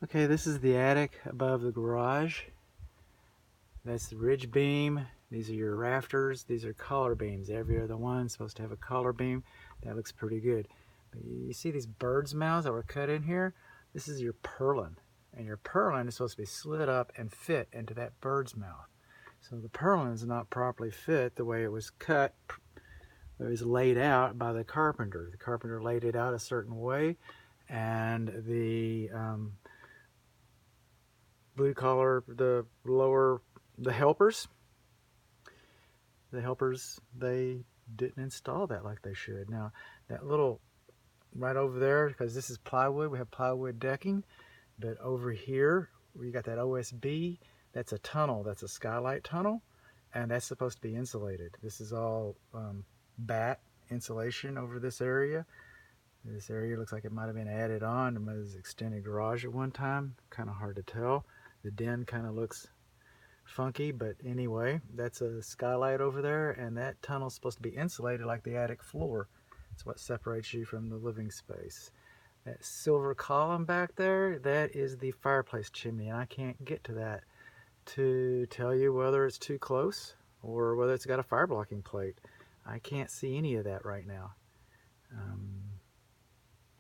Okay, this is the attic above the garage. That's the ridge beam. These are your rafters. These are collar beams. Every other one's supposed to have a collar beam. That looks pretty good. But you see these birds' mouths that were cut in here? This is your purlin. And your purlin is supposed to be slid up and fit into that bird's mouth. So the purlin is not properly fit the way it was cut. It was laid out by the carpenter. The carpenter laid it out a certain way, and the blue collar, the helpers, they didn't install that like they should. Now, that little right over there, because this is plywood, we have plywood decking, but over here, where you got that OSB, that's a tunnel, that's a skylight tunnel, and that's supposed to be insulated. This is all bat insulation over this area. This area looks like it might have been added on. It was extended garage at one time. Kind of hard to tell. The den kind of looks funky, but anyway, that's a skylight over there, and that tunnel's supposed to be insulated like the attic floor. It's what separates you from the living space. That silver column back there, that is the fireplace chimney, and I can't get to that to tell you whether it's too close or whether it's got a fire blocking plate. I can't see any of that right now.